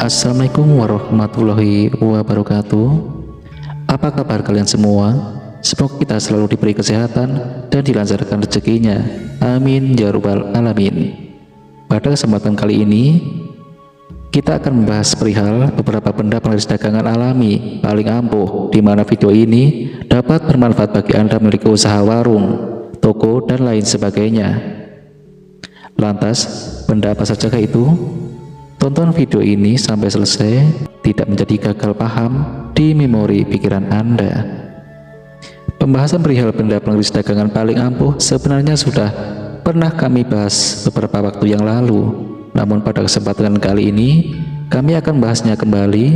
Assalamualaikum warahmatullahi wabarakatuh. Apa kabar kalian semua? Semoga kita selalu diberi kesehatan dan dilancarkan rezekinya. Amin ya rabbal alamin. Pada kesempatan kali ini kita akan membahas perihal beberapa benda penglaris dagangan alami paling ampuh, di mana video ini dapat bermanfaat bagi Anda memiliki usaha warung, toko, dan lain sebagainya. Lantas, benda apa saja itu? Tonton video ini sampai selesai, tidak menjadi gagal paham di memori pikiran Anda. Pembahasan perihal benda penglaris dagangan paling ampuh sebenarnya sudah pernah kami bahas beberapa waktu yang lalu. Namun pada kesempatan kali ini, kami akan bahasnya kembali,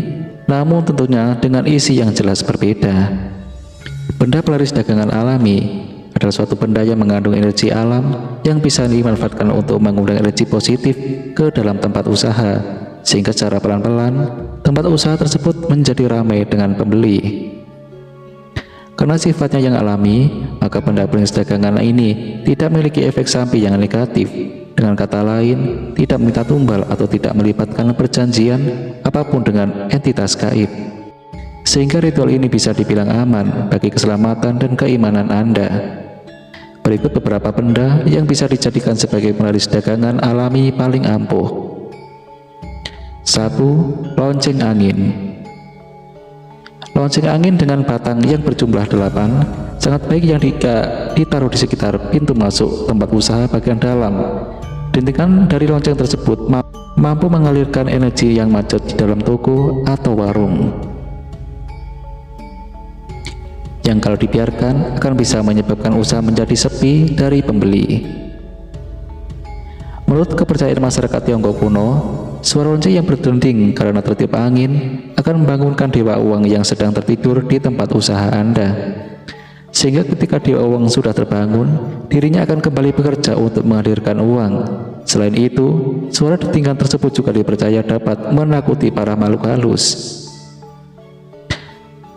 namun tentunya dengan isi yang jelas berbeda. Benda penglaris dagangan alami adalah suatu benda yang mengandung energi alam yang bisa dimanfaatkan untuk mengundang energi positif ke dalam tempat usaha, sehingga secara pelan-pelan tempat usaha tersebut menjadi ramai dengan pembeli. Karena sifatnya yang alami, maka benda penglaris dagangan ini tidak memiliki efek samping yang negatif. Dengan kata lain, tidak meminta tumbal atau tidak melibatkan perjanjian apapun dengan entitas gaib, sehingga ritual ini bisa dibilang aman bagi keselamatan dan keimanan Anda. Berikut beberapa benda yang bisa dijadikan sebagai penglaris dagangan alami paling ampuh. 1. Lonceng angin. Lonceng angin dengan batang yang berjumlah 8 sangat baik yang ditaruh di sekitar pintu masuk tempat usaha bagian dalam. Dentingan dari lonceng tersebut mampu mengalirkan energi yang macet di dalam toko atau warung, yang kalau dibiarkan akan bisa menyebabkan usaha menjadi sepi dari pembeli. Menurut kepercayaan masyarakat Tiongkok kuno, suara lonceng yang berdending karena tertiup angin akan membangunkan dewa uang yang sedang tertidur di tempat usaha Anda, sehingga ketika dewa uang sudah terbangun, dirinya akan kembali bekerja untuk menghadirkan uang. Selain itu, suara dentingan tersebut juga dipercaya dapat menakuti para makhluk halus.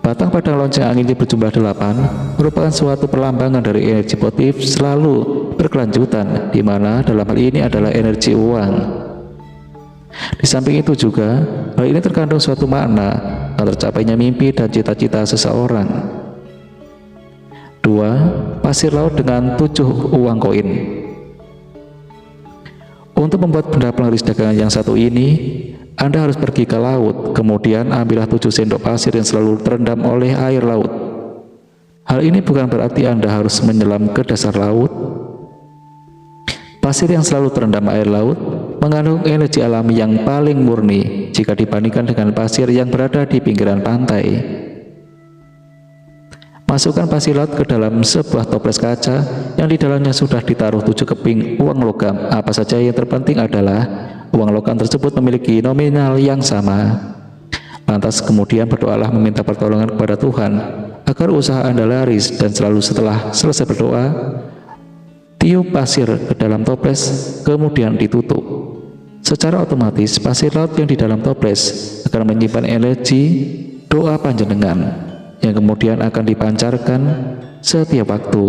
Batang pada lonceng angin yang berjumlah 8 merupakan suatu perlambangan dari energi positif selalu berkelanjutan, di mana dalam hal ini adalah energi uang. Di samping itu juga, hal ini terkandung suatu makna tercapainya mimpi dan cita-cita seseorang. 2. Pasir laut dengan 7 uang koin. Untuk membuat benda penglaris dagangan yang satu ini, Anda harus pergi ke laut, kemudian ambillah 7 sendok pasir yang selalu terendam oleh air laut. Hal ini bukan berarti Anda harus menyelam ke dasar laut. Pasir yang selalu terendam air laut mengandung energi alami yang paling murni jika dibandingkan dengan pasir yang berada di pinggiran pantai. Masukkan pasir laut ke dalam sebuah toples kaca yang di dalamnya sudah ditaruh 7 keping uang logam. Apa saja yang terpenting adalah uang logam tersebut memiliki nominal yang sama. Lantas kemudian berdoalah meminta pertolongan kepada Tuhan agar usaha Anda laris, dan selalu setelah selesai berdoa, tiup pasir ke dalam toples kemudian ditutup. Secara otomatis pasir laut yang di dalam toples akan menyimpan energi doa panjenengan yang kemudian akan dipancarkan setiap waktu,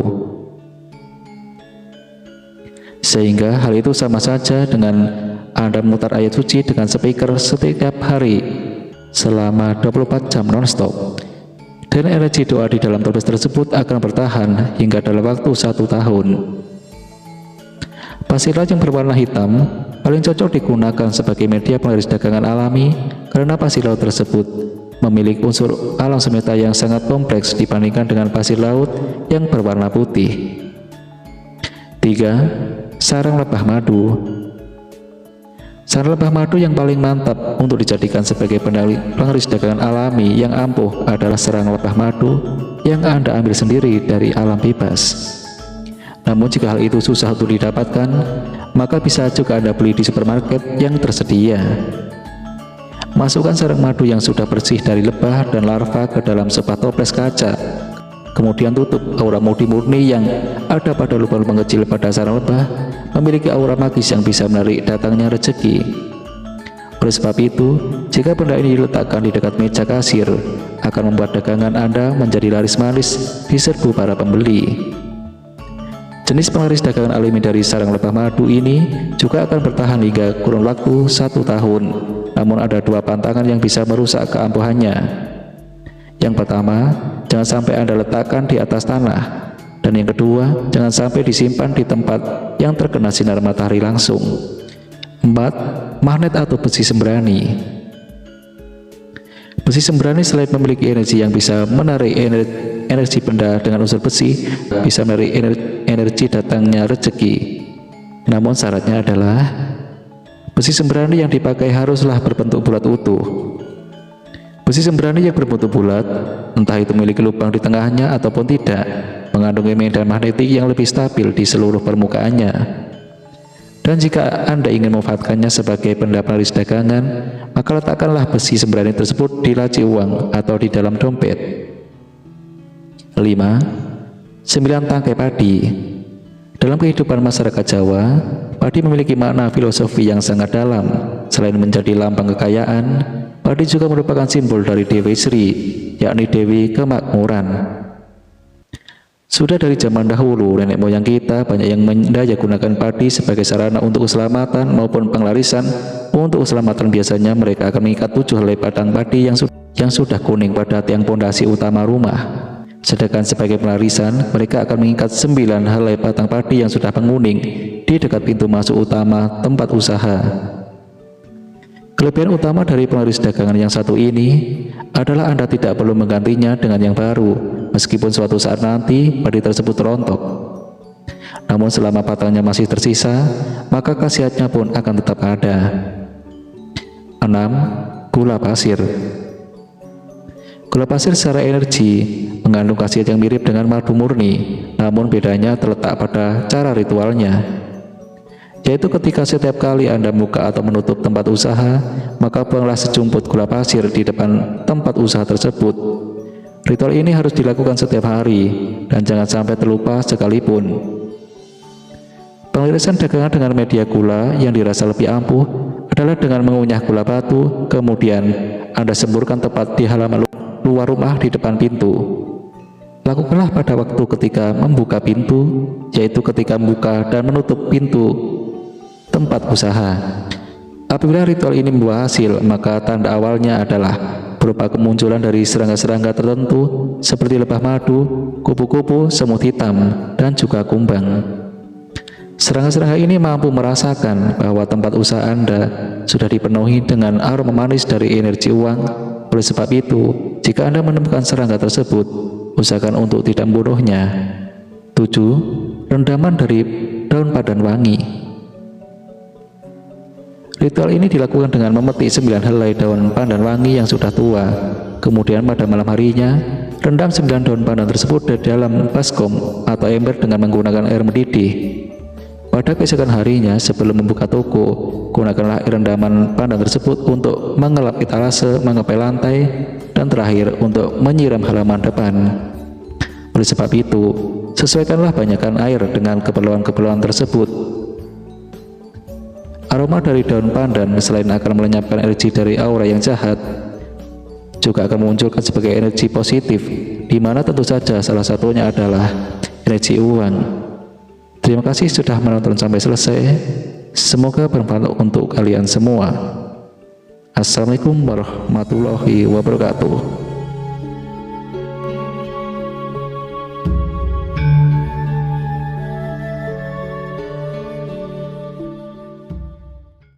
sehingga hal itu sama saja dengan Anda memutar ayat suci dengan speaker setiap hari selama 24 jam non-stop, dan energi doa di dalam toples tersebut akan bertahan hingga dalam waktu 1 tahun. Pasir laut yang berwarna hitam paling cocok digunakan sebagai media penglaris dagangan alami karena pasir laut tersebut memiliki unsur alam semesta yang sangat kompleks dibandingkan dengan pasir laut yang berwarna putih. 3. Sarang lebah madu. Sarang lebah madu yang paling mantap untuk dijadikan sebagai penglaris dagangan alami yang ampuh adalah sarang lebah madu yang Anda ambil sendiri dari alam bebas. Namun jika hal itu susah untuk didapatkan, maka bisa juga Anda beli di supermarket yang tersedia. Masukkan sarang madu yang sudah bersih dari lebah dan larva ke dalam sebuah toples kaca. Kemudian tutup. Aura murni yang ada pada lubang-lubang kecil pada sarang lebah memiliki aura magis yang bisa menarik datangnya rezeki. Oleh sebab itu, jika benda ini diletakkan di dekat meja kasir, akan membuat dagangan Anda menjadi laris manis di serbu para pembeli. Jenis penglaris dagangan alami dari sarang lebah madu ini juga akan bertahan hingga kurun waktu 1 tahun. Namun ada 2 pantangan yang bisa merusak keampuhannya. Yang pertama, jangan sampai Anda letakkan di atas tanah. Dan yang kedua, jangan sampai disimpan di tempat yang terkena sinar matahari langsung. 4. Magnet atau besi sembrani. Besi sembrani selain memiliki energi yang bisa menarik energi benda dengan unsur besi, bisa menarik energi datangnya rezeki. Namun syaratnya adalah besi sembrani yang dipakai haruslah berbentuk bulat utuh. Besi sembrani yang berbentuk bulat, entah itu memiliki lubang di tengahnya ataupun tidak, mengandung medan magnetik yang lebih stabil di seluruh permukaannya. Dan jika Anda ingin memanfaatkannya sebagai benda penglaris dagangan, maka letakkanlah besi sembrani tersebut di laci uang atau di dalam dompet. 5. 9 tangkai padi. Dalam kehidupan masyarakat Jawa, padi memiliki makna filosofi yang sangat dalam. Selain menjadi lambang kekayaan, padi juga merupakan simbol dari Dewi Sri, yakni Dewi Kemakmuran. Sudah dari zaman dahulu, nenek moyang kita banyak yang mendayagunakan padi sebagai sarana untuk keselamatan maupun penglarisan. Untuk keselamatan biasanya mereka akan mengikat 7 helai batang padi yang sudah kuning pada tiang pondasi utama rumah. Sedangkan sebagai pelarisan, mereka akan mengikat 9 helai batang padi yang sudah menguning di dekat pintu masuk utama tempat usaha. Kelebihan utama dari penglaris dagangan yang satu ini adalah Anda tidak perlu menggantinya dengan yang baru, meskipun suatu saat nanti padi tersebut rontok. Namun selama batangnya masih tersisa, maka khasiatnya pun akan tetap ada. 6. Gula pasir. Gula pasir secara energi mengandung khasiat yang mirip dengan madu murni, namun bedanya terletak pada cara ritualnya, yaitu ketika setiap kali Anda membuka atau menutup tempat usaha, maka buanglah sejumput gula pasir di depan tempat usaha tersebut. Ritual ini harus dilakukan setiap hari, dan jangan sampai terlupa sekalipun. Penglirisan dagangan dengan media gula yang dirasa lebih ampuh adalah dengan mengunyah gula batu, kemudian Anda semburkan tepat di halaman luar rumah di depan pintu. Lakukanlah pada waktu ketika membuka pintu, yaitu ketika membuka dan menutup pintu tempat usaha. Apabila ritual ini membuah hasil, maka tanda awalnya adalah berupa kemunculan dari serangga-serangga tertentu seperti lebah madu, kupu-kupu, semut hitam, dan juga kumbang. Serangga-serangga ini mampu merasakan bahwa tempat usaha Anda sudah dipenuhi dengan aroma manis dari energi uang. Oleh sebab itu, jika Anda menemukan serangga tersebut, usahakan untuk tidak membunuhnya. 7. Rendaman dari daun pandan wangi. Ritual ini dilakukan dengan memetik 9 helai daun pandan wangi yang sudah tua. Kemudian pada malam harinya, rendam 9 daun pandan tersebut di dalam baskom atau ember dengan menggunakan air mendidih. Pada keesokan harinya, sebelum membuka toko, gunakanlah air rendaman pandan tersebut untuk mengelap etalase, mengepel lantai, dan terakhir untuk menyiram halaman depan. Oleh sebab itu, sesuaikanlah banyakkan air dengan keperluan-keperluan tersebut. Aroma dari daun pandan selain akan melenyapkan energi dari aura yang jahat, juga akan memunculkan sebagai energi positif, di mana tentu saja salah satunya adalah energi uang. Terima kasih sudah menonton sampai selesai. Semoga bermanfaat untuk kalian semua. Assalamualaikum warahmatullahi wabarakatuh.